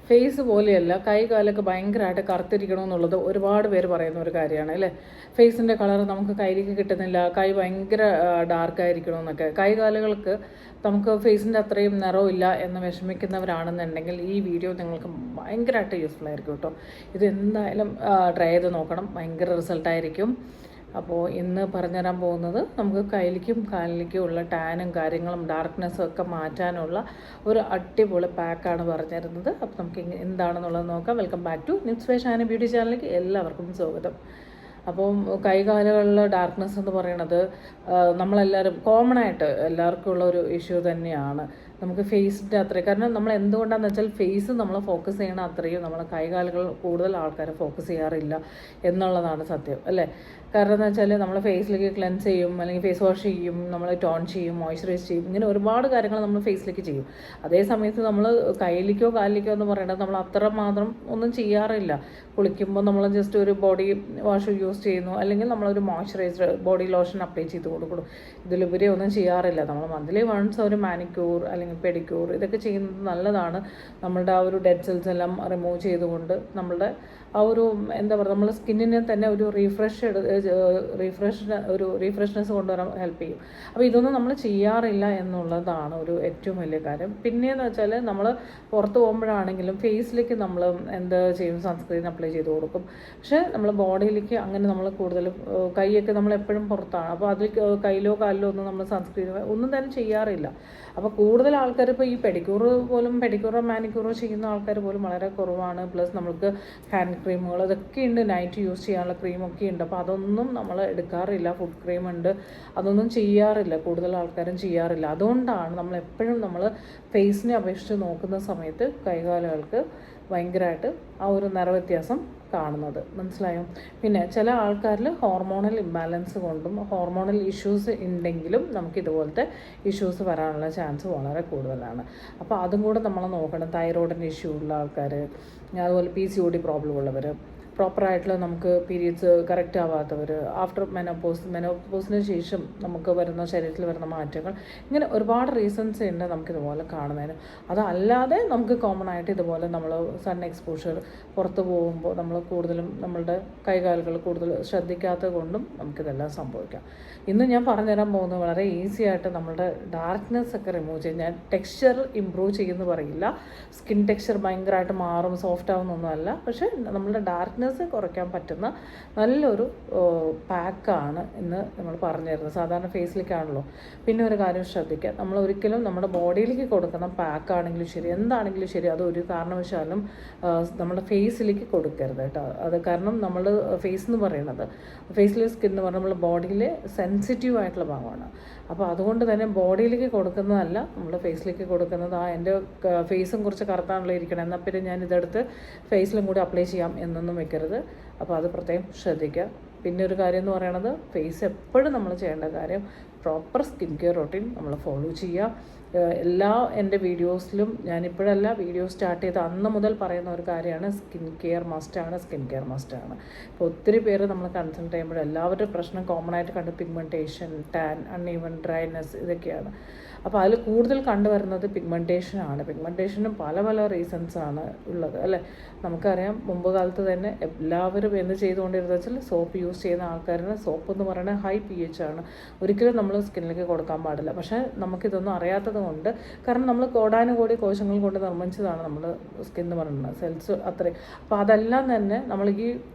Face പോലെയല്ല, കൈ കാലൊക്കെ ഭയങ്കരമായിട്ട് കറുത്തിരിക്കണമെന്നുള്ളത് ഒരുപാട് പേര് പറയുന്ന ഒരു കാര്യമാണ് അല്ലേ. ഫേസിൻ്റെ കളർ നമുക്ക് കയ്യിലേക്ക് കിട്ടുന്നില്ല, കൈ ഭയങ്കര ഡാർക്കായിരിക്കണമെന്നൊക്കെ. കൈ കാലുകൾക്ക് നമുക്ക് ഫേസിൻ്റെ അത്രയും നിറമില്ല എന്ന് വിഷമിക്കുന്നവരാണെന്നുണ്ടെങ്കിൽ ഈ വീഡിയോ നിങ്ങൾക്ക് ഭയങ്കരമായിട്ട് യൂസ്ഫുൾ ആയിരിക്കും കേട്ടോ. ഇത് എന്തായാലും ട്രൈ ചെയ്ത് നോക്കണം, ഭയങ്കര റിസൾട്ടായിരിക്കും. അപ്പോൾ ഇന്ന് പറഞ്ഞുതരാൻ പോകുന്നത് നമുക്ക് കയ്യിലേക്കും കാലിലേക്കും ഉള്ള ടാനും കാര്യങ്ങളും ഡാർക്ക്നെസ്സും ഒക്കെ മാറ്റാനുള്ള ഒരു അടിപൊളി പാക്കാണ് പറഞ്ഞിരുന്നത്. അപ്പോൾ നമുക്ക് എന്താണെന്നുള്ളത് നോക്കാം. Welcome back to Nips way Shani beauty ചാനലിലേക്ക് എല്ലാവർക്കും സ്വാഗതം. അപ്പം കൈകാലുകളിൽ ഡാർക്ക്നെസ് എന്ന് പറയുന്നത് നമ്മളെല്ലാവരും കോമൺ ആയിട്ട് എല്ലാവർക്കും ഉള്ള ഒരു ഇഷ്യൂ തന്നെയാണ്. നമുക്ക് ഫേസിൻ്റെ അത്രയും, കാരണം നമ്മൾ എന്തുകൊണ്ടാണെന്ന് വെച്ചാൽ ഫേസ് നമ്മൾ ഫോക്കസ് ചെയ്യണ അത്രയും നമ്മൾ കൈകാലുകൾ കൂടുതൽ ആൾക്കാർ ഫോക്കസ് ചെയ്യാറില്ല എന്നുള്ളതാണ് സത്യം അല്ലേ. കാരണം എന്ന് വെച്ചാൽ നമ്മൾ ഫേസിലേക്ക് ക്ലെൻസ് ചെയ്യും, അല്ലെങ്കിൽ ഫേസ് വാഷ് ചെയ്യും, നമ്മൾ ടോൺ ചെയ്യും, മോയ്സ്ചറൈസ് ചെയ്യും, ഇങ്ങനെ ഒരുപാട് കാര്യങ്ങൾ നമ്മൾ ഫേസിലേക്ക് ചെയ്യും. അതേ സമയത്ത് നമ്മൾ കയ്യിലേക്കോ കാലിലേക്കോ എന്ന് പറയുന്നത് നമ്മൾ അത്രമാത്രം ഒന്നും ചെയ്യാറില്ല. കുളിക്കുമ്പോൾ നമ്മൾ ജസ്റ്റ് ഒരു ബോഡി വാഷ് യൂസ് ചെയ്യുന്നു, അല്ലെങ്കിൽ നമ്മളൊരു മോയ്സ്ചറൈസർ ബോഡി ലോഷൻ അപ്ലൈ ചെയ്ത് കൊടുക്കണം. ഇതിലുപരി ഒന്നും ചെയ്യാറില്ല. നമ്മൾ മന്ത്ലി വൺസ് ഒരു മാനിക്യൂർ അല്ലെങ്കിൽ പെഡിക്യൂർ ഇതൊക്കെ ചെയ്യുന്നത് നല്ലതാണ്. നമ്മളുടെ ആ ഒരു ഡെഡ് സെൽസ് എല്ലാം റിമൂവ് ചെയ്തുകൊണ്ട് നമ്മളുടെ ആ ഒരു എന്താ പറയുക, നമ്മുടെ സ്കിന്നിനെ തന്നെ ഒരു റീഫ്രഷ്നെസ് കൊണ്ടുവരാൻ ഹെൽപ്പ് ചെയ്യും. അപ്പോൾ ഇതൊന്നും നമ്മൾ ചെയ്യാറില്ല എന്നുള്ളതാണ് ഒരു ഏറ്റവും വലിയ കാര്യം. പിന്നെയെന്ന് വെച്ചാൽ നമ്മൾ പുറത്ത് പോകുമ്പോഴാണെങ്കിലും ഫേസിലേക്ക് നമ്മൾ എന്ത് ചെയ്യും, സൺസ്ക്രീൻ അപ്ലൈ ചെയ്ത് കൊടുക്കും. പക്ഷേ നമ്മൾ ബോഡിയിലേക്ക് അങ്ങനെ നമ്മൾ കൂടുതലും കൈയൊക്കെ നമ്മൾ എപ്പോഴും പുറത്താണ്. അപ്പോൾ അതിൽ കയ്യിലോ കാലിലോ ഒന്നും നമ്മൾ സൺസ്ക്രീൻ ഒന്നും തന്നെ ചെയ്യാറില്ല. അപ്പോൾ കൂടുതൽ ആൾക്കാർ ഇപ്പോൾ ഈ പെഡിക്യൂറോ മാനിക്യൂറോ ചെയ്യുന്ന ആൾക്കാർ പോലും വളരെ കുറവാണ്. പ്ലസ് നമുക്ക് ഹാൻഡ് ക്രീമുകൾ അതൊക്കെ ഉണ്ട്, നൈറ്റ് യൂസ് ചെയ്യാനുള്ള ക്രീമൊക്കെ ഉണ്ട്. അപ്പോൾ അതൊന്നും നമ്മൾ എടുക്കാറില്ല. ഫുഡ് ക്രീം ഉണ്ട്, അതൊന്നും ചെയ്യാറില്ല, കൂടുതൽ ആൾക്കാരും ചെയ്യാറില്ല. അതുകൊണ്ടാണ് നമ്മൾ എപ്പോഴും നമ്മൾ ഫേസിനെ അപേക്ഷിച്ച് നോക്കുന്ന സമയത്ത് കൈകാലുകൾക്ക് ഭയങ്കരമായിട്ട് ആ ഒരു നിറവ്യത്യാസം കാണുന്നത്. മനസ്സിലായോ? പിന്നെ ചില ആൾക്കാരിൽ ഹോർമോണൽ ഇംബാലൻസ് കൊണ്ടും ഹോർമോണൽ ഇഷ്യൂസ് ഉണ്ടെങ്കിലും നമുക്ക് ഇതുപോലത്തെ ഇഷ്യൂസ് വരാനുള്ള ചാൻസ് വളരെ കൂടുതലാണ്. അപ്പോൾ അതും കൂടെ നമ്മൾ നോക്കണം. തൈറോയിഡിൻ്റെ ഇഷ്യൂ ഉള്ള ആൾക്കാർ, അതുപോലെ PCOD പ്രോബ്ലം ഉള്ളവർ, പ്രോപ്പറായിട്ടുള്ള നമുക്ക് പീരിയഡ്സ് കറക്റ്റ് ആവാത്തവർ, ആഫ്റ്റർ മെനോപോസിന് ശേഷം നമുക്ക് വരുന്ന ശരീരത്തിൽ വരുന്ന മാറ്റങ്ങൾ, ഇങ്ങനെ ഒരുപാട് റീസൺസ് ഉണ്ട് നമുക്കിതുപോലെ കാണുന്നതിന്. അതല്ലാതെ നമുക്ക് കോമൺ ആയിട്ട് ഇതുപോലെ നമ്മൾ സൺ എക്സ്പോഷർ പുറത്ത് പോകുമ്പോൾ നമ്മൾ കൂടുതലും നമ്മളുടെ കൈകാലുകൾ കൂടുതൽ ശ്രദ്ധിക്കാത്തത് കൊണ്ടും നമുക്കിതെല്ലാം സംഭവിക്കാം. ഇന്ന് ഞാൻ പറഞ്ഞുതരാൻ പോകുന്നത് വളരെ ഈസി ആയിട്ട് നമ്മളുടെ ഡാർക്ക്നെസ് ഒക്കെ റിമൂവ് ചെയ്യും. ഞാൻ ടെക്സ്ചർ ഇമ്പ്രൂവ് ചെയ്യുമെന്ന് പറയില്ല, സ്കിൻ ടെക്സ്ചർ ഭയങ്കരമായിട്ട് മാറും, സോഫ്റ്റ് ആവുന്നൊന്നുമല്ല. പക്ഷേ നമ്മളുടെ ഡാർക്ക്നെസ് കുറയ്ക്കാൻ പറ്റുന്ന നല്ലൊരു പാക്കാണ് ഇന്ന് നമ്മൾ പറഞ്ഞു തരുന്നത്. സാധാരണ ഫേസിലേക്കാണല്ലോ. പിന്നെ ഒരു കാര്യം ശ്രദ്ധിക്കുക, നമ്മൾ ഒരിക്കലും നമ്മുടെ ബോഡിയിലേക്ക് കൊടുക്കുന്ന പാക്കാണെങ്കിലും ശരി, എന്താണെങ്കിലും ശരി, അത് ഒരു കാരണവശാലും നമ്മുടെ ഫേസിലേക്ക് കൊടുക്കരുത് കേട്ടോ. അത് കാരണം നമ്മൾ ഫേസ് എന്ന് പറയുന്നത്, ഫേസിലെ സ്കിൻ എന്ന് പറഞ്ഞാൽ നമ്മൾ ബോഡിയിലെ സെൻസിറ്റീവ് ആയിട്ടുള്ള ഭാഗമാണ്. അപ്പോൾ അതുകൊണ്ട് തന്നെ ബോഡിയിലേക്ക് കൊടുക്കുന്നതല്ല, നമ്മൾ ഫേസിലേക്ക് കൊടുക്കുന്നത്. എൻ്റെ ഫേസും കുറച്ച് കറുത്താണല്ലോ ഇരിക്കണം, എന്നാൽ പിന്നെ ഞാൻ ഇതെടുത്ത് ഫേസിലും കൂടി അപ്ലൈ ചെയ്യാം എന്നൊന്നും വെക്കരുത്. അപ്പോൾ അത് പ്രത്യേകം ശ്രദ്ധിക്കുക. പിന്നെ ഒരു കാര്യം എന്ന് പറയുന്നത്, ഫേസ് എപ്പോഴും നമ്മൾ ചെയ്യേണ്ട കാര്യം പ്രോപ്പർ സ്കിൻ കെയർ റൊട്ടീൻ നമ്മൾ ഫോളോ ചെയ്യുക. എല്ലാ എൻ്റെ വീഡിയോസിലും, ഞാനിപ്പോഴല്ല വീഡിയോ സ്റ്റാർട്ട് ചെയ്ത അന്ന് മുതൽ പറയുന്ന ഒരു കാര്യമാണ്, സ്കിൻ കെയർ മസ്റ്റാണ്. ഇപ്പോൾ ഒത്തിരി പേര് നമ്മൾ കൺസൾട്ട് ചെയ്യുമ്പോൾ എല്ലാവരുടെ പ്രശ്നം കോമൺ ആയിട്ട് കണ്ട് പിഗ്മെൻറ്റേഷൻ, ടാൻ, അൺഈവൻ ഡ്രൈനെസ് ഇതൊക്കെയാണ്. അപ്പോൾ അതിൽ കൂടുതൽ കണ്ടുവരുന്നത് പിഗ്മെൻറ്റേഷനാണ്. പിഗ്മെൻറ്റേഷനും പല റീസൺസാണ് ഉള്ളത് അല്ലേ. നമുക്കറിയാം, മുമ്പ് കാലത്ത് തന്നെ എല്ലാവരും എന്ത് ചെയ്തുകൊണ്ടിരുന്നത് വെച്ചാൽ സോപ്പ് യൂസ് ചെയ്യുന്ന ആൾക്കാരിന് സോപ്പ് എന്ന് പറയുന്നത് ഹൈ pH ആണ്, ഒരിക്കലും നമ്മൾ സ്കിന്നിലേക്ക് കൊടുക്കാൻ പാടില്ല. പക്ഷേ നമുക്കിതൊന്നും അറിയാത്തത് കൊണ്ട്, കാരണം നമ്മൾ കോടാനുകോടി കോശങ്ങൾ കൊണ്ട് നിർമ്മിച്ചതാണ് നമ്മൾ സ്കിൻ എന്ന് പറയുന്നത്, സെൽസ് അത്രയും. അപ്പോൾ അതെല്ലാം തന്നെ നമ്മൾ ഈ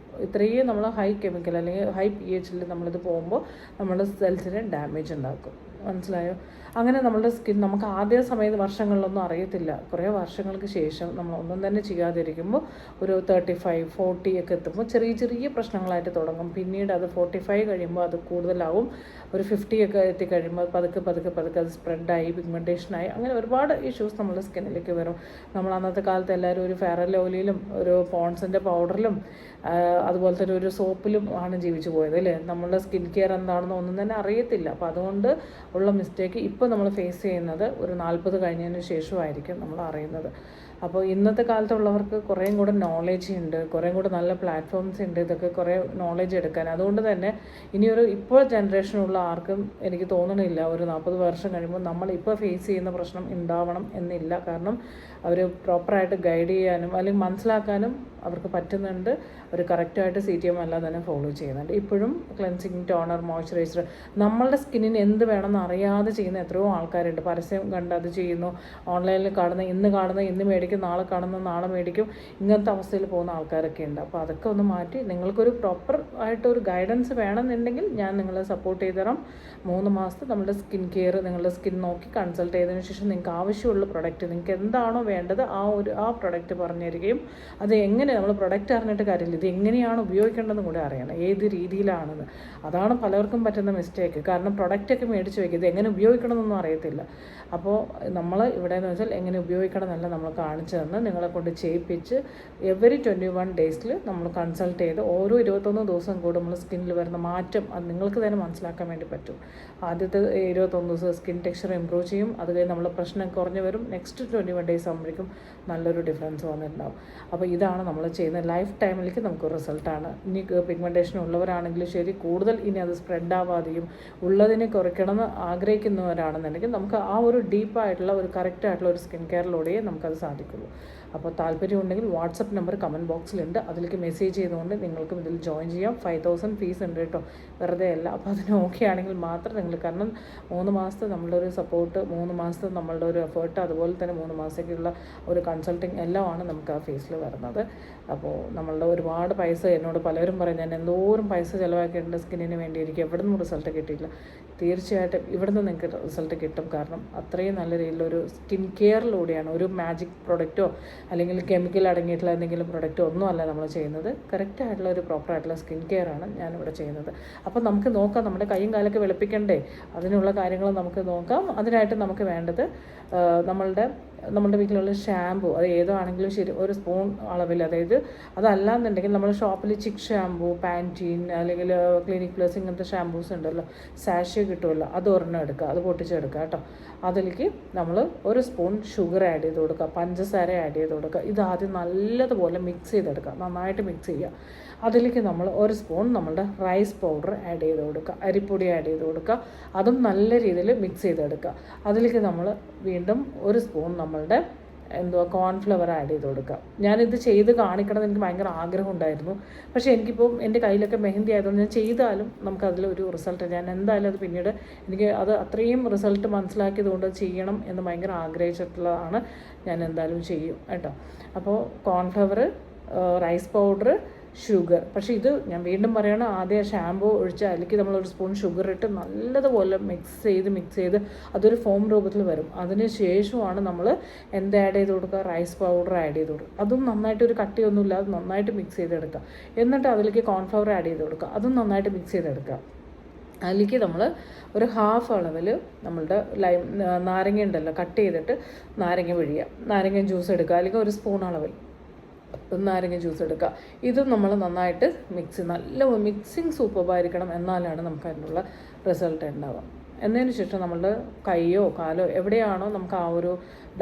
ഇത്രയും നമ്മൾ ഹൈ കെമിക്കൽ അല്ലെങ്കിൽ ഹൈ pH നമ്മളിത് പോകുമ്പോൾ നമ്മുടെ സെൽസിന് ഡാമേജ് ഉണ്ടാക്കും. മനസ്സിലായോ? അങ്ങനെ നമ്മളുടെ സ്കിൻ നമുക്ക് ആദ്യ സമയത്ത് വർഷങ്ങളിലൊന്നും അറിയത്തില്ല. കുറേ വർഷങ്ങൾക്ക് ശേഷം നമ്മൾ ഒന്നും തന്നെ ചെയ്യാതിരിക്കുമ്പോൾ ഒരു 35, 40 ഒക്കെ എത്തുമ്പോൾ ചെറിയ പ്രശ്നങ്ങളായിട്ട് തുടങ്ങും. പിന്നീട് അത് 45 കഴിയുമ്പോൾ അത് കൂടുതലാവും. ഒരു 50 ഒക്കെ എത്തിക്കഴിയുമ്പോൾ പതുക്കെ അത് സ്പ്രെഡായി, പിഗ്മെൻറ്റേഷനായി, അങ്ങനെ ഒരുപാട് ഇഷ്യൂസ് നമ്മുടെ സ്കിന്നിലേക്ക് വരും. നമ്മൾ അന്നത്തെ കാലത്ത് എല്ലാവരും ഒരു ഫെയർ ആൻഡ് ലവ്ലിയിലും ഒരു പോൺസിൻ്റെ പൗഡറിലും അതുപോലെ തന്നെ ഒരു സോപ്പിലും ആണ് ജീവിച്ചു പോയത് അല്ലേ. നമ്മളുടെ സ്കിൻ കെയർ എന്താണെന്ന് ഒന്നും തന്നെ അറിയത്തില്ല. അപ്പോൾ അതുകൊണ്ട് ഉള്ള മിസ്റ്റേക്ക് ഇപ്പോൾ നമ്മൾ ഫേസ് ചെയ്യുന്നത് ഒരു 40 കഴിഞ്ഞതിന് ശേഷമായിരിക്കും നമ്മൾ അറിയുന്നത്. അപ്പോൾ ഇന്നത്തെ കാലത്തുള്ളവർക്ക് കുറേയും കൂടെ നോളേജ് ഉണ്ട്, കുറേയും കൂടെ നല്ല പ്ലാറ്റ്ഫോംസ് ഉണ്ട്, ഇതൊക്കെ കുറേ നോളേജ് എടുക്കാൻ. അതുകൊണ്ട് തന്നെ ഇനിയൊരു ഇപ്പോൾ ജനറേഷനുള്ള ആർക്കും എനിക്ക് തോന്നണില്ല ഒരു 40 വർഷം കഴിയുമ്പോൾ നമ്മളിപ്പോൾ ഫേസ് ചെയ്യുന്ന പ്രശ്നം ഉണ്ടാവണം എന്നില്ല. കാരണം അവർ പ്രോപ്പറായിട്ട് ഗൈഡ് ചെയ്യാനും അല്ലെങ്കിൽ മനസ്സിലാക്കാനും അവർക്ക് പറ്റുന്നുണ്ട്. അവർ കറക്റ്റായിട്ട് CTM എല്ലാം തന്നെ ഫോളോ ചെയ്യുന്നുണ്ട്. ഇപ്പോഴും ക്ലെൻസിങ്, ടോണർ, മോയ്സ്ചറൈസർ നമ്മളുടെ സ്കിന്നിന് എന്ത് വേണമെന്ന് അറിയാതെ ചെയ്യുന്ന എത്രയോ ആൾക്കാരുണ്ട്. പരസ്യം കണ്ട് അത് ചെയ്യുന്നു, ഓൺലൈനിൽ കാണുന്ന ഇന്ന് മേടിക്കും, നാളെ കാണുന്ന നാളെ മേടിക്കും, ഇങ്ങനത്തെ അവസ്ഥയിൽ പോകുന്ന ആൾക്കാരൊക്കെ ഉണ്ട്. അപ്പോൾ അതൊക്കെ ഒന്ന് മാറ്റി നിങ്ങൾക്കൊരു പ്രോപ്പർ ആയിട്ടൊരു ഗൈഡൻസ് വേണമെന്നുണ്ടെങ്കിൽ ഞാൻ നിങ്ങളെ സപ്പോർട്ട് ചെയ്ത് തരാം. 3 മാസത്തെ നമ്മുടെ സ്കിൻ കെയർ, നിങ്ങളുടെ സ്കിൻ നോക്കി കൺസൾട്ട് ചെയ്തതിന് ശേഷം നിങ്ങൾക്ക് ആവശ്യമുള്ള പ്രൊഡക്റ്റ്, നിങ്ങൾക്ക് എന്താണോ വേണ്ടത് ആ പ്രൊഡക്റ്റ് പറഞ്ഞു തരികയും അത് എങ്ങനെ, നമ്മൾ പ്രൊഡക്റ്റ് അറിഞ്ഞിട്ട് കാര്യമില്ല, ഇത് എങ്ങനെയാണ് ഉപയോഗിക്കേണ്ടതെന്ന് കൂടെ അറിയണം, ഏത് രീതിയിലാണെന്ന്. അതാണ് പലർക്കും പറ്റുന്ന മിസ്റ്റേക്ക്. കാരണം പ്രൊഡക്റ്റൊക്കെ മേടിച്ച് വയ്ക്കുക, ഇത് എങ്ങനെ ഉപയോഗിക്കണമെന്നൊന്നും അറിയത്തില്ല. അപ്പോൾ നമ്മൾ ഇവിടെ എന്ന് വെച്ചാൽ എങ്ങനെ ഉപയോഗിക്കണം എന്നല്ല നമ്മൾ കാണിച്ചു തന്ന് നിങ്ങളെ കൊണ്ട് ചെയ്യിപ്പിച്ച് എവറി 21 ഡേയ്സിൽ നമ്മൾ കൺസൾട്ട് ചെയ്ത് ഓരോ 21 ദിവസം കൂടെ നമ്മൾ സ്കിന്നിൽ വരുന്ന മാറ്റം അത് നിങ്ങൾക്ക് തന്നെ മനസ്സിലാക്കാൻ വേണ്ടി പറ്റും. ആദ്യത്തെ 21 ദിവസം സ്കിൻ ടെക്സ്ചർ ഇമ്പ്രൂവ് ചെയ്യും, അത് കഴിഞ്ഞ് നമ്മൾ പ്രശ്നം കുറഞ്ഞു വരും. നെക്സ്റ്റ് 21 ഡേയ്സ് ആകുമ്പോഴേക്കും നല്ലൊരു ഡിഫറൻസ് വന്നിട്ടുണ്ടാവും. അപ്പോൾ ഇതാണ് നമ്മൾ ചെയ്യുന്ന ലൈഫ് ടൈമിലേക്ക് നമുക്ക് റിസൾട്ടാണ്. ഇനി പിഗ്മെൻറ്റേഷൻ ഉള്ളവരാണെങ്കിലും ശരി, കൂടുതൽ ഇനി അത് സ്പ്രെഡ് ആവാതെയും ഉള്ളതിനെ കുറയ്ക്കണമെന്ന് ആഗ്രഹിക്കുന്നവരാണെന്നുണ്ടെങ്കിൽ നമുക്ക് ആ ഒരു ഡീപ്പായിട്ടുള്ള ഒരു കറക്റ്റായിട്ടുള്ള ഒരു സ്കിൻ കെയറിലൂടെയേ നമുക്കത് സാധിക്കുള്ളൂ. അപ്പോൾ താല്പര്യം ഉണ്ടെങ്കിൽ വാട്സപ്പ് നമ്പർ കമൻറ്റ് ബോക്സിലുണ്ട്, അതിലേക്ക് മെസ്സേജ് ചെയ്തുകൊണ്ട് നിങ്ങൾക്കും ഇതിൽ ജോയിൻ ചെയ്യാം. 5000 ഫീസ് ഉണ്ട് കേട്ടോ, വെറുതെ അല്ല. അപ്പോൾ അതിന് ഓക്കെ ആണെങ്കിൽ മാത്രം നിങ്ങൾ, കാരണം 3 മാസത്തെ നമ്മളുടെ ഒരു സപ്പോർട്ട്, 3 മാസത്തെ നമ്മളുടെ ഒരു എഫേർട്ട്, അതുപോലെ തന്നെ 3 മാസത്തേക്കുള്ള ഒരു കൺസൾട്ടിങ് എല്ലാമാണ് നമുക്ക് ആ ഫീസിൽ വരുന്നത്. അപ്പോൾ നമ്മളുടെ ഒരുപാട് പൈസ, എന്നോട് പലരും പറയും ഞാൻ എന്തോരം പൈസ ചിലവാക്കിയിട്ടുണ്ട് സ്കിന്നിന് വേണ്ടി, എനിക്ക് എവിടെ നിന്നും റിസൾട്ട് കിട്ടിയില്ല. തീർച്ചയായിട്ടും ഇവിടെ നിന്ന് നിങ്ങൾക്ക് റിസൾട്ട് കിട്ടും. കാരണം അത്രയും നല്ല രീതിയിലൊരു സ്കിൻ കെയറിലൂടെയാണ്, ഒരു മാജിക് പ്രൊഡക്റ്റോ അല്ലെങ്കിൽ കെമിക്കൽ അടങ്ങിയിട്ടുള്ള എന്തെങ്കിലും പ്രൊഡക്റ്റോ ഒന്നും അല്ല നമ്മൾ ചെയ്യുന്നത്. കറക്റ്റായിട്ടുള്ള ഒരു പ്രോപ്പറായിട്ടുള്ള സ്കിൻ കെയറാണ് ഞാനിവിടെ ചെയ്യുന്നത്. അപ്പോൾ നമുക്ക് നോക്കാം, നമ്മുടെ കൈയും കാലൊക്കെ വെളുപ്പിക്കണ്ടേ, അതിനുള്ള കാര്യങ്ങൾ നമുക്ക് നോക്കാം. അതിനായിട്ട് നമുക്ക് വേണ്ടത് നമ്മളുടെ വീട്ടിലുള്ള ഷാമ്പു, അത് ഏതോ ആണെങ്കിലും ശരി, ഒരു സ്പൂൺ അളവിൽ, അതായത് അതല്ലാന്നുണ്ടെങ്കിൽ നമ്മൾ ഷോപ്പിൽ ചിക്ക് ഷാമ്പു, പാൻറ്റീൻ അല്ലെങ്കിൽ ക്ലിനിക് പ്ലസ് ഇങ്ങനത്തെ ഷാമ്പൂസ് ഉണ്ടല്ലോ, സാഷേ കിട്ടുമല്ലോ, അത് ഒരെണ്ണം എടുക്കുക, അത് പൊട്ടിച്ചെടുക്കുക കേട്ടോ. അതിലേക്ക് നമ്മൾ 1 സ്പൂൺ ഷുഗർ ആഡ് ചെയ്ത് കൊടുക്കുക, പഞ്ചസാര ആഡ് ചെയ്ത് കൊടുക്കുക. ഇതാദ്യം നല്ലതുപോലെ മിക്സ് ചെയ്തെടുക്കുക, നന്നായിട്ട് മിക്സ് ചെയ്യുക. അതിലേക്ക് നമ്മൾ 1 സ്പൂൺ നമ്മളുടെ റൈസ് പൗഡർ ആഡ് ചെയ്ത് കൊടുക്കുക, അരിപ്പൊടി ആഡ് ചെയ്ത് കൊടുക്കുക, അതും നല്ല രീതിയിൽ മിക്സ് ചെയ്തെടുക്കുക. അതിലേക്ക് നമ്മൾ വീണ്ടും 1 സ്പൂൺ നമ്മളുടെ കോൺഫ്ലവർ ആഡ് ചെയ്ത് കൊടുക്കുക. ഞാനിത് ചെയ്ത് കാണിക്കണമെന്ന് എനിക്ക് ഭയങ്കര ആഗ്രഹം ഉണ്ടായിരുന്നു. പക്ഷേ എനിക്കിപ്പം എൻ്റെ കയ്യിലൊക്കെ മെഹന്തി ആയതുകൊണ്ട് ഞാൻ ചെയ്താലും നമുക്കതിലൊരു റിസൾട്ട്, ഞാൻ എന്തായാലും അത് പിന്നീട് എനിക്ക് അത് അത്രയും റിസൾട്ട് മനസ്സിലാക്കിയത് കൊണ്ട് ചെയ്യണം എന്ന് ഭയങ്കര ആഗ്രഹിച്ചിട്ടുള്ളതാണ്. ഞാൻ എന്തായാലും ചെയ്യും കേട്ടോ. അപ്പോൾ കോൺഫ്ലവർ, റൈസ് പൗഡർ, ഷുഗർ. പക്ഷേ ഇത് ഞാൻ വീണ്ടും പറയണം, ആദ്യം ഷാമ്പൂ ഒഴിച്ച് അതിലേക്ക് നമ്മൾ 1 സ്പൂൺ ഷുഗർ ഇട്ട് നല്ലതുപോലെ മിക്സ് ചെയ്ത് അതൊരു ഫോം രൂപത്തിൽ വരും. അതിന് ശേഷമാണ് നമ്മൾ എന്ത് ആഡ് ചെയ്ത് കൊടുക്കുക, റൈസ് പൗഡർ ആഡ് ചെയ്ത് കൊടുക്കുക. അതും നന്നായിട്ട് ഒരു കട്ടിയൊന്നുമില്ല, അത് നന്നായിട്ട് മിക്സ് ചെയ്തെടുക്കുക. എന്നിട്ട് അതിലേക്ക് കോൺഫ്ലവർ ആഡ് ചെയ്ത് കൊടുക്കുക, അതും നന്നായിട്ട് മിക്സ് ചെയ്തെടുക്കുക. അതിലേക്ക് നമ്മൾ ഒരു ഹാഫ് അളവിൽ നമ്മളുടെ നാരങ്ങ ഉണ്ടല്ലോ, കട്ട് ചെയ്തിട്ട് നാരങ്ങ പിഴിയുക, നാരങ്ങ ജ്യൂസ് എടുക്കുക, അല്ലെങ്കിൽ 1 സ്പൂൺ അളവിൽ നാരങ്ങ ജ്യൂസ് എടുക്കുക. ഇതും നമ്മൾ നന്നായിട്ട് നല്ല മിക്സിങ് സൂപ്പറായിരിക്കണം, എന്നാലാണ് നമുക്ക് അതിനുള്ള റിസൾട്ട് ഉണ്ടാവുക. എന്നതിന് ശേഷം നമ്മളുടെ കൈയോ കാലോ എവിടെയാണോ നമുക്ക് ആ ഒരു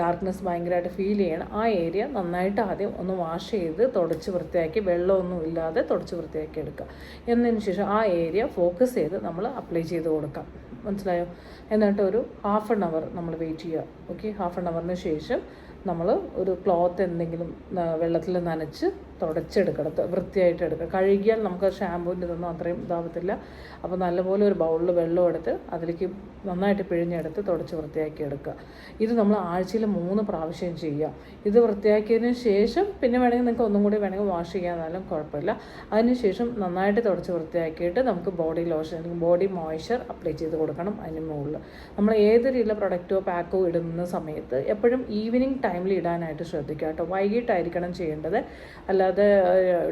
ഡാർക്ക്നെസ് ഭയങ്കരമായിട്ട് ഫീൽ ചെയ്യണം, ആ ഏരിയ നന്നായിട്ട് ആദ്യം ഒന്ന് വാഷ് ചെയ്ത് തുടച്ച് വൃത്തിയാക്കി, വെള്ളമൊന്നും ഇല്ലാതെ തുടച്ച് വൃത്തിയാക്കി എടുക്കുക. എന്നതിന് ശേഷം ആ ഏരിയ ഫോക്കസ് ചെയ്ത് നമ്മൾ അപ്ലൈ ചെയ്ത് കൊടുക്കാം. മനസ്സിലായോ? എന്നിട്ട് ഒരു ഹാഫ് ആൻ അവർ നമ്മൾ വെയിറ്റ് ചെയ്യുക. ഓക്കെ, ഹാഫ് ആൻ അവറിന് ശേഷം നമ്മൾ ഒരു ക്ലോത്ത് എന്തെങ്കിലും വെള്ളത്തിൽ നനച്ച് തുടച്ചെടുക്കണം, വൃത്തിയായിട്ട് എടുക്കുക. കഴുകിയാൽ നമുക്ക് ഷാമ്പൂവിൻ്റെ ഇതൊന്നും അത്രയും ഇതാവത്തില്ല. അപ്പോൾ നല്ലപോലെ ഒരു ബൗളിൽ വെള്ളം എടുത്ത് അതിലേക്ക് നന്നായിട്ട് പിഴിഞ്ഞെടുത്ത് തുടച്ച് വൃത്തിയാക്കി എടുക്കുക. ഇത് നമ്മൾ ആഴ്ചയിൽ 3 പ്രാവശ്യം ചെയ്യുക. ഇത് വൃത്തിയാക്കിയതിന് ശേഷം പിന്നെ വേണമെങ്കിൽ നിങ്ങൾക്ക് ഒന്നും കൂടി വേണമെങ്കിൽ വാഷ് ചെയ്യാന്നാലും കുഴപ്പമില്ല. അതിന് ശേഷം നന്നായിട്ട് തുടച്ച് വൃത്തിയാക്കിയിട്ട് നമുക്ക് ബോഡി ലോഷൻ അല്ലെങ്കിൽ ബോഡി മോയ്സ്ചർ അപ്ലൈ ചെയ്ത് കൊടുക്കണം. അതിന് മുകളിൽ നമ്മൾ ഏത് രീതിയിലുള്ള പ്രൊഡക്റ്റോ പാക്കോ ഇടുന്ന സമയത്ത് എപ്പോഴും ഈവനിങ് ടൈമിൽ ഇടാനായിട്ട് ശ്രദ്ധിക്കുക കേട്ടോ. വൈകിട്ടായിരിക്കണം ചെയ്യേണ്ടത്, അല്ലാതെ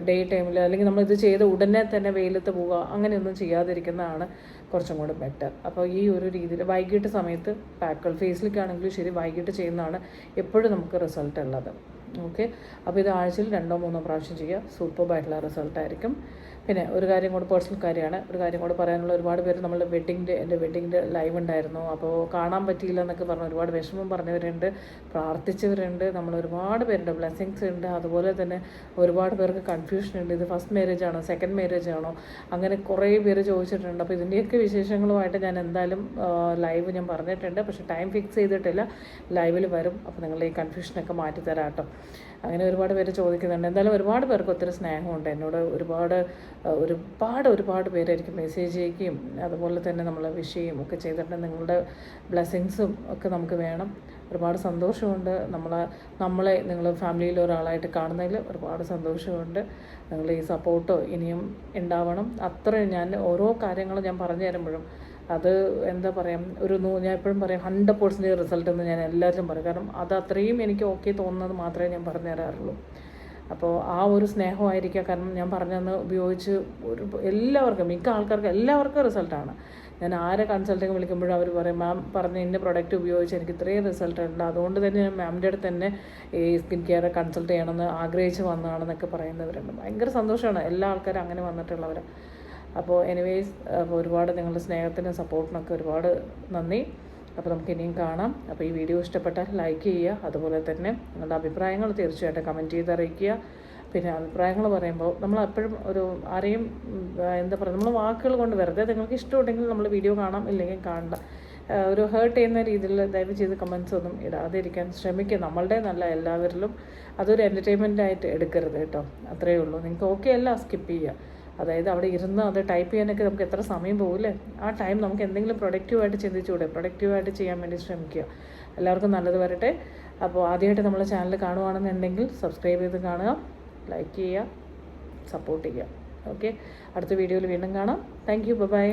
ഡേ ടൈമിൽ അല്ലെങ്കിൽ നമ്മളിത് ചെയ്ത് ഉടനെ തന്നെ വെയിലത്ത് പോവുക അങ്ങനെയൊന്നും ചെയ്യാതിരിക്കുന്നതാണ് കുറച്ചും കൂടെ ബെറ്റർ. അപ്പോൾ ഈ ഒരു രീതിയിൽ വൈകിട്ട് സമയത്ത് പാക്കുകൾ ഫേസിലേക്കാണെങ്കിലും ശരി വൈകിട്ട് ചെയ്യുന്നതാണ് എപ്പോഴും നമുക്ക് റിസൾട്ട് ഉള്ളത്. ഓക്കെ, അപ്പോൾ ഇത് ആഴ്ചയിൽ 2-3 പ്രാവശ്യം ചെയ്യുക, സൂപ്പർബായിട്ടുള്ള റിസൾട്ടായിരിക്കും. പിന്നെ ഒരു കാര്യം കൂടെ, പേഴ്സണൽ കാര്യമാണ്, ഒരു കാര്യം കൂടെ പറയാനുള്ള, ഒരുപാട് പേര് നമ്മളുടെ എൻ്റെ വെഡ്ഡിങ്ങിൻ്റെ ലൈവ് ഉണ്ടായിരുന്നു, അപ്പോൾ കാണാൻ പറ്റിയില്ല എന്നൊക്കെ പറഞ്ഞ് ഒരുപാട് വിഷമം പറഞ്ഞവരുണ്ട്, പ്രാർത്ഥിച്ചവരുണ്ട്, നമ്മൾ ഒരുപാട് പേരുണ്ട്, ബ്ലെസ്സിങ്സ് ഉണ്ട്. അതുപോലെ തന്നെ ഒരുപാട് പേർക്ക് കൺഫ്യൂഷൻ ഉണ്ട്, ഇത് ഫസ്റ്റ് മാരേജ് ആണോ സെക്കൻഡ് മാരേജ് ആണോ, അങ്ങനെ കുറേ പേര് ചോദിച്ചിട്ടുണ്ട്. അപ്പോൾ ഇതിൻ്റെയൊക്കെ വിശേഷങ്ങളുമായിട്ട് ഞാൻ എന്തായാലും ലൈവ് ഞാൻ പറഞ്ഞിട്ടുണ്ട്, പക്ഷേ ടൈം ഫിക്സ് ചെയ്തിട്ടില്ല, ലൈവിൽ വരും. അപ്പോൾ നിങ്ങളുടെ ഈ കൺഫ്യൂഷനൊക്കെ മാറ്റിത്തരാം കേട്ടോ. അങ്ങനെ ഒരുപാട് പേര് ചോദിക്കുന്നുണ്ട്. എന്തായാലും ഒരുപാട് പേർക്ക് ഒത്തിരി സ്നേഹമുണ്ട് എന്നോട്. ഒരുപാട് പേരായിരിക്കും മെസ്സേജ് ചെയ്യുകയും അതുപോലെ തന്നെ നമ്മൾ വിഷ് ചെയ്യും ഒക്കെ ചെയ്തിട്ടുണ്ട്. നിങ്ങളുടെ ബ്ലെസ്സിങ്സും ഒക്കെ നമുക്ക് വേണം. ഒരുപാട് സന്തോഷമുണ്ട് നമ്മളെ നിങ്ങൾ ഫാമിലിയിൽ ഒരാളായിട്ട് കാണുന്നതിൽ ഒരുപാട് സന്തോഷമുണ്ട്. നിങ്ങൾ ഈ സപ്പോർട്ടോ ഇനിയും ഉണ്ടാവണം. അത്രയും ഞാൻ ഓരോ കാര്യങ്ങളും ഞാൻ പറഞ്ഞു തരുമ്പോഴും അത് എന്താ പറയുക, ഞാൻ എപ്പോഴും പറയും 100% റിസൾട്ട് എന്ന് ഞാൻ എല്ലാവരും പറയും. കാരണം അത് അത്രയും എനിക്ക് ഓക്കെ തോന്നുന്നത് മാത്രമേ ഞാൻ പറഞ്ഞു തരാറുള്ളൂ. അപ്പോൾ ആ ഒരു സ്നേഹമായിരിക്കാം. കാരണം ഞാൻ പറഞ്ഞന്ന് ഉപയോഗിച്ച് എല്ലാവർക്കും, മിക്ക ആൾക്കാർക്കും എല്ലാവർക്കും റിസൾട്ടാണ്. ഞാൻ ആരെ കൺസൾട്ടിങ് വിളിക്കുമ്പോഴും അവർ പറയും, മാം പറഞ്ഞ ഇന്ന പ്രൊഡക്റ്റ് ഉപയോഗിച്ച് എനിക്ക് ഇത്രയും റിസൾട്ട് ഉണ്ട്, അതുകൊണ്ട് തന്നെ ഞാൻ മാമിൻ്റെ അടുത്ത് തന്നെ ഈ സ്കിൻ കെയർ കൺസൾട്ട് ചെയ്യണമെന്ന് ആഗ്രഹിച്ച് വന്നതാണെന്നൊക്കെ പറയുന്നവരുണ്ട്. ഭയങ്കര സന്തോഷമാണ് എല്ലാ ആൾക്കാരും അങ്ങനെ വന്നിട്ടുള്ളവർ. അപ്പോൾ എനിവേയ്സ്, ഒരുപാട് നിങ്ങളുടെ സ്നേഹത്തിനും സപ്പോർട്ടിനൊക്കെ ഒരുപാട് നന്ദി. അപ്പോൾ നമുക്ക് ഇനിയും കാണാം. അപ്പോൾ ഈ വീഡിയോ ഇഷ്ടപ്പെട്ടാൽ ലൈക്ക് ചെയ്യുക, അതുപോലെ തന്നെ നിങ്ങളുടെ അഭിപ്രായങ്ങൾ തീർച്ചയായിട്ടും കമൻറ്റ് ചെയ്ത് അറിയിക്കുക. പിന്നെ അഭിപ്രായങ്ങൾ പറയുമ്പോൾ നമ്മൾ എപ്പോഴും ആരെയും എന്താ പറയുക, നമ്മൾ വാക്കുകൾ കൊണ്ട് വെറുതെ നിങ്ങൾക്ക് ഇഷ്ടമുണ്ടെങ്കിൽ നമ്മൾ വീഡിയോ കാണാം, ഇല്ലെങ്കിൽ കാണണ്ട. ഒരു ഹേർട്ട് ചെയ്യുന്ന രീതിയിൽ ദയവ് ചെയ്ത് കമൻറ്റ്സ് ഒന്നും ഇടാതിരിക്കാൻ ശ്രമിക്കുക. നമ്മളുടെ നല്ല എല്ലാവരിലും അതൊരു എൻ്റർടൈൻമെൻറ്റായിട്ട് എടുക്കരുത് കേട്ടോ. അത്രയേ ഉള്ളൂ. നിങ്ങൾക്ക് ഓക്കെ അല്ല, സ്കിപ്പ് ചെയ്യുക. അതായത് അവിടെ ഇരുന്ന് അത് ടൈപ്പ് ചെയ്യാനൊക്കെ നമുക്ക് എത്ര സമയം പോകില്ലേ. ആ ടൈം നമുക്ക് എന്തെങ്കിലും പ്രൊഡക്റ്റീവായിട്ട് ചിന്തിച്ചുകൂടെ, പ്രൊഡക്റ്റീവായിട്ട് ചെയ്യാൻ വേണ്ടി ശ്രമിക്കുക. എല്ലാവർക്കും നല്ലത് വരട്ടെ. അപ്പോൾ ആദ്യമായിട്ട് നമ്മളെ ചാനൽ കാണുകയാണെന്നുണ്ടെങ്കിൽ സബ്സ്ക്രൈബ് ചെയ്ത് കാണുക, ലൈക്ക് ചെയ്യുക, സപ്പോർട്ട് ചെയ്യുക. ഓക്കെ, അടുത്ത വീഡിയോയിൽ വീണ്ടും കാണാം. Thank you, by.